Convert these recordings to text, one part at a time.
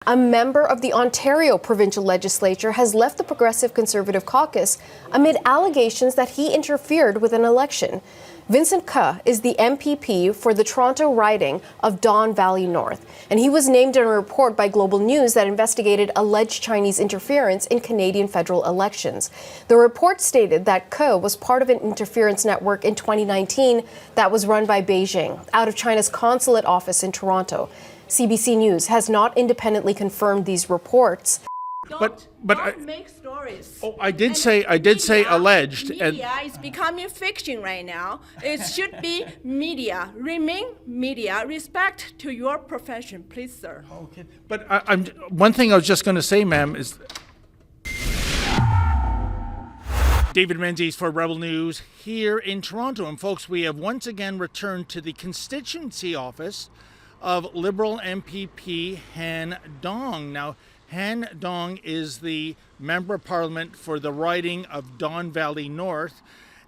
A member of the Ontario provincial legislature has left the Progressive Conservative caucus amid allegations that he interfered with an election. Vincent Ke is the MPP for the Toronto riding of Don Valley North, and he was named in a report by Global News that investigated alleged Chinese interference in Canadian federal elections. The report stated that Ke was part of an interference network in 2019 that was run by Beijing out of China's consulate office in Toronto. CBC News has not independently confirmed these reports. Don't make stories. Oh, I did say alleged. Media is becoming fiction right now. It should be media. Remain media. Respect to your profession, please, sir. Okay. But I'm one thing I was just going to say, ma'am, is David Menzies for Rebel News here in Toronto. And folks, we have once again returned to the constituency office of Liberal MPP Han Dong. Now, Han Dong is the Member of Parliament for the riding of Don Valley North,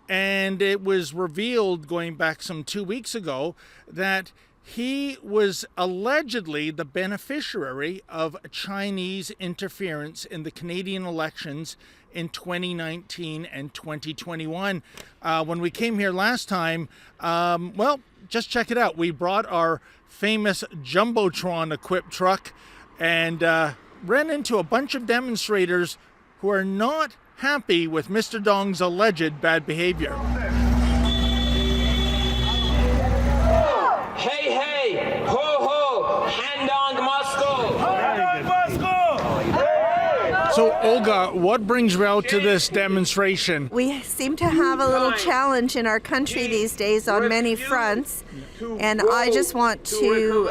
and it was revealed going back some 2 weeks ago that he was allegedly the beneficiary of Chinese interference in the Canadian elections in 2019 and 2021. When we came here last time, just check it out. We brought our famous Jumbotron-equipped truck and ran into a bunch of demonstrators who are not happy with Mr. Dong's alleged bad behavior. Hey, hey, ho, ho, Han Dong Moscow. Han Dong Moscow. So, Olga, what brings you out to this demonstration? We seem to have a little challenge in our country these days on many fronts, and I just want to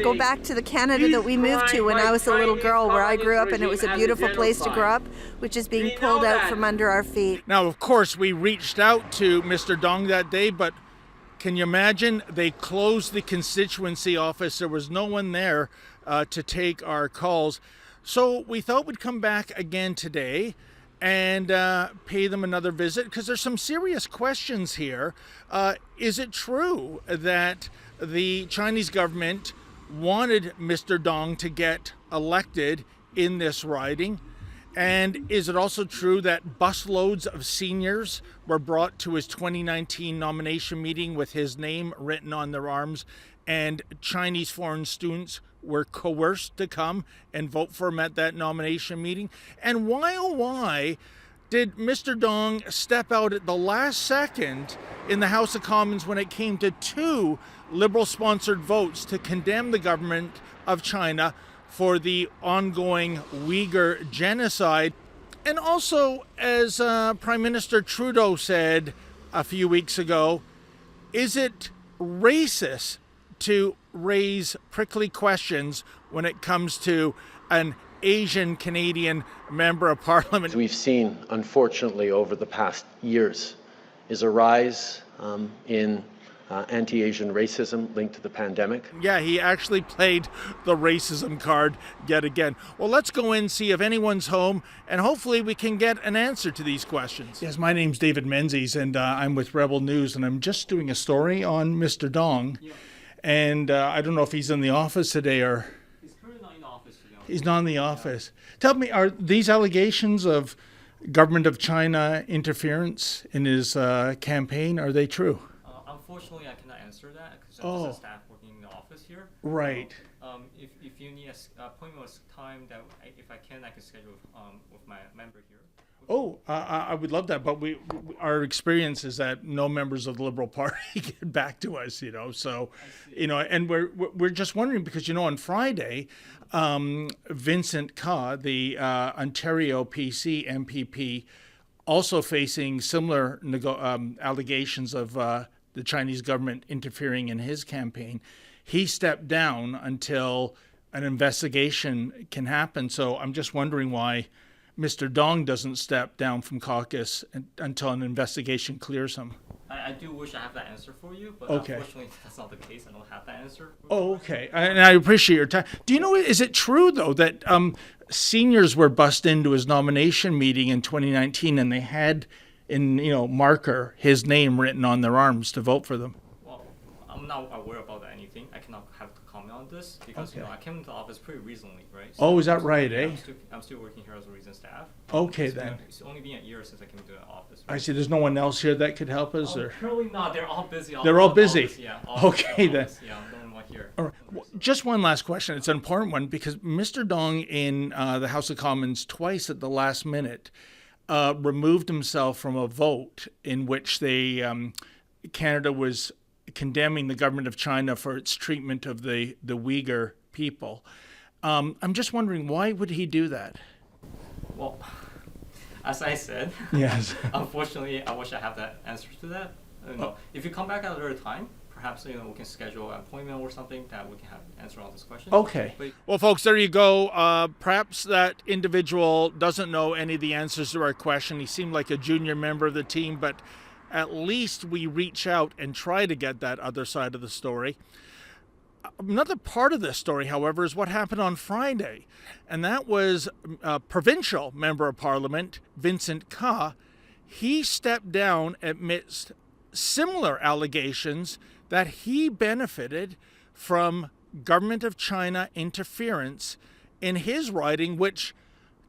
go back to the Canada that we moved to when I was a little girl, where I grew up, and it was a beautiful place to grow up, which is being pulled out from under our feet. Now, of course, we reached out to Mr. Dong that day, but can you imagine? They closed the constituency office. There was no one there to take our calls. So we thought we'd come back again today and pay them another visit, because there's some serious questions here. Is it true that the Chinese government wanted Mr. Dong to get elected in this riding? And is it also true that busloads of seniors were brought to his 2019 nomination meeting with his name written on their arms, and Chinese foreign students were coerced to come and vote for him at that nomination meeting? And why did Mr. Dong step out at the last second in the House of Commons when it came to two Liberal-sponsored votes to condemn the government of China for the ongoing Uyghur genocide? And also, as Prime Minister Trudeau said a few weeks ago, is it racist to raise prickly questions when it comes to an Asian Canadian Member of Parliament? We've seen, unfortunately, over the past years, is a rise in anti-Asian racism linked to the pandemic. Yeah, he actually played the racism card yet again. Well, let's go in, see if anyone's home, and hopefully we can get an answer to these questions. Yes, my name's David Menzies, and I'm with Rebel News, and I'm just doing a story on Mr. Dong. Yeah. And I don't know if he's in the office today or... He's currently not in the office today. He's not in the office. Tell me, are these allegations of government of China interference in his campaign, are they true? Unfortunately, I cannot answer that because I'm just a staff working in the office here. Right. If you need a appointment time, that if I can schedule with my member here. I would love that, but our experience is that no members of the Liberal Party get back to us, so, and we're just wondering because, on Friday, Vincent Ke, the Ontario PC MPP, also facing similar allegations of the Chinese government interfering in his campaign. He stepped down until an investigation can happen. So I'm just wondering why Mr. Dong doesn't step down from caucus until an investigation clears him. I do wish I have that answer for you, but unfortunately that's not the case. I don't have that answer. Okay. And I appreciate your time. Do you know, is it true, though, that seniors were bussed into his nomination meeting in 2019 and they had in marker his name written on their arms to vote for them? Well, I'm not aware about anything. I cannot have to comment on on this because I came into the office pretty recently, right? Oh, is that right, eh? I'm still working here as a reason staff. Okay, then. It's only been a year since I came into the office. I see. There's no one else here that could help us, or Currently not. They're all busy. They're all busy. Yeah. Okay, then. Yeah, I'm the only one here. all right. Just one last question. It's an important one because Mr. Dong in the House of Commons twice at the last minute removed himself from a vote in which Canada was condemning the government of China for its treatment of the Uyghur people. I'm just wondering, why would he do that? Well, as I said, Yes. unfortunately, I wish I had that answer to that. If you come back at another time, perhaps we can schedule an appointment or something that we can have answer all these questions. Okay. Well, folks, there you go. Perhaps that individual doesn't know any of the answers to our question. He seemed like a junior member of the team, but at least we reach out and try to get that other side of the story. Another part of this story, however, is what happened on Friday, and that was a provincial member of parliament, Vincent Ka. He stepped down amidst similar allegations that he benefited from government of China interference in his riding, which,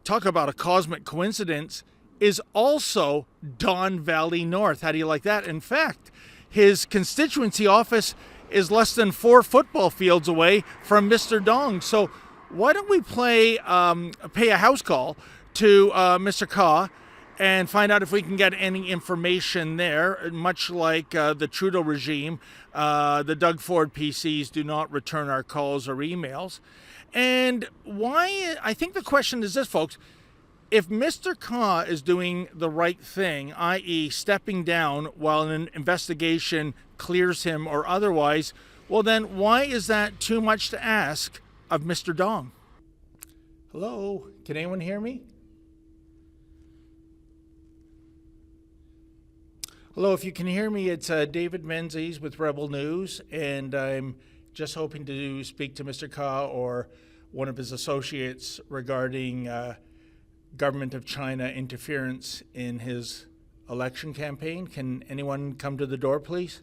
talk about a cosmic coincidence, is also Don Valley North. How do you like that? In fact, his constituency office is less than 4 football fields away from Mr. Dong. So why don't we pay a house call to Mr. Ka and find out if we can get any information there, much like the Trudeau regime. The Doug Ford PCs do not return our calls or emails. And why, I think the question is this, folks. If Mr. Ka is doing the right thing, i.e. stepping down while an investigation clears him or otherwise, well then why is that too much to ask of Mr. Dong? Hello? Can anyone hear me? Hello, if you can hear me, it's David Menzies with Rebel News, and I'm just hoping to speak to Mr. Ka or one of his associates regarding government of China interference in his election campaign. Can anyone come to the door, please?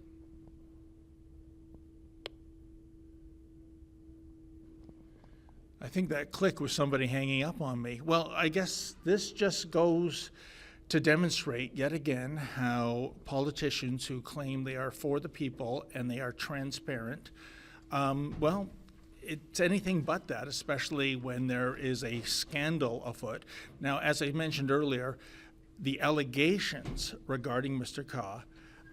I think that click was somebody hanging up on me. Well, I guess this just goes to demonstrate yet again how politicians who claim they are for the people and they are transparent, well, it's anything but that, especially when there is a scandal afoot. Now, as I mentioned earlier, the allegations regarding Mr. Ka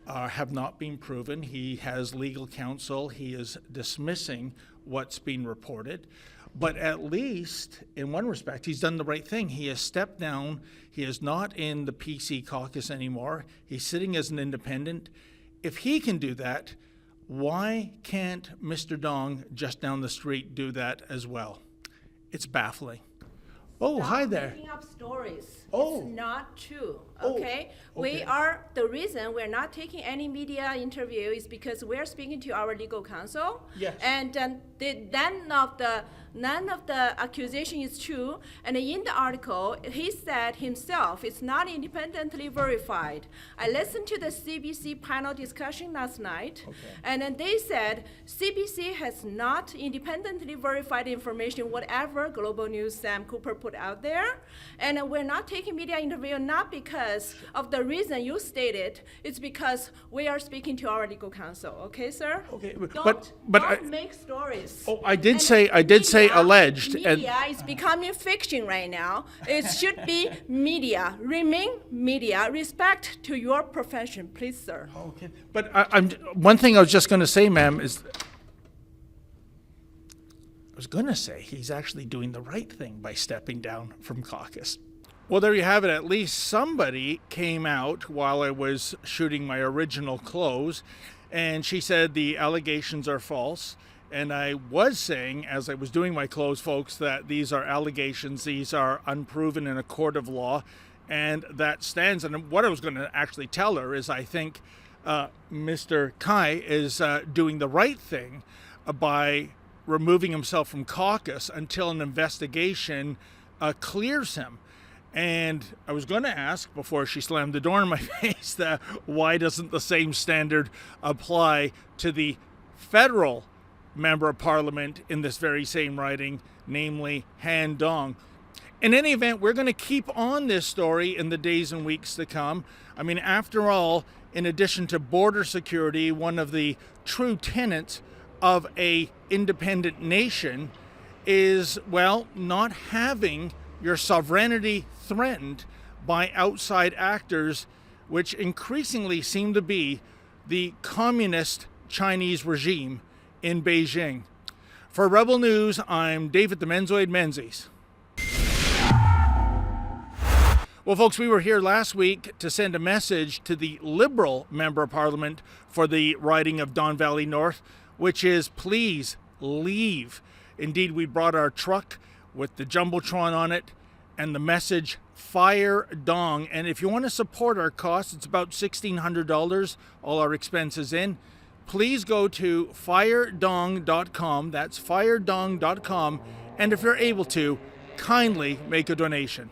have not been proven. He has legal counsel. He is dismissing what's been reported. But at least, in one respect, he's done the right thing. He has stepped down. He is not in the PC caucus anymore. He's sitting as an independent. If he can do that, why can't Mr. Dong just down the street do that as well? It's baffling. Oh, Stop hi there. Making up stories. Oh. It's not true. Oh, Okay? okay. The reason we're not taking any media interview is because we're speaking to our legal counsel. Yes. And none of the accusation is true. And in the article, he said himself it's not independently verified. I listened to the CBC panel discussion last night, and then they said CBC has not independently verified information, whatever Global News Sam Cooper put out there. And we're not taking media interview not because of the reason you stated, it's because we are speaking to our legal counsel. Okay, sir? Okay, Don't make stories. Oh, I did And say alleged. Media is becoming fiction right now. It should be media. Remain media. Respect to your profession, please, sir. Okay, but I'm one thing I was just going to say, ma'am, is I was going to say he's actually doing the right thing by stepping down from caucus. Well, there you have it. At least somebody came out while I was shooting my original close, and she said the allegations are false. And I was saying, as I was doing my close, folks, that these are allegations, these are unproven in a court of law, and that stands. And what I was going to actually tell her is I think Mr. Kai is doing the right thing by removing himself from caucus until an investigation clears him. And I was going to ask, before she slammed the door in my face, that why doesn't the same standard apply to the federal member of parliament in this very same riding, namely Han Dong. In any event, we're going to keep on this story in the days and weeks to come. I mean, after all, in addition to border security, one of the true tenets of a independent nation is, well, not having your sovereignty threatened by outside actors, which increasingly seem to be the communist Chinese regime in Beijing. For Rebel News, I'm David the Menzoid Menzies. Well, folks, we were here last week to send a message to the Liberal Member of Parliament for the riding of Don Valley North, which is please leave. Indeed, we brought our truck with the Jumbotron on it and the message, Fire Dong. And if you want to support our costs, it's about $1,600, all our expenses in. Please go to firedong.com. That's firedong.com. And if you're able to, kindly make a donation.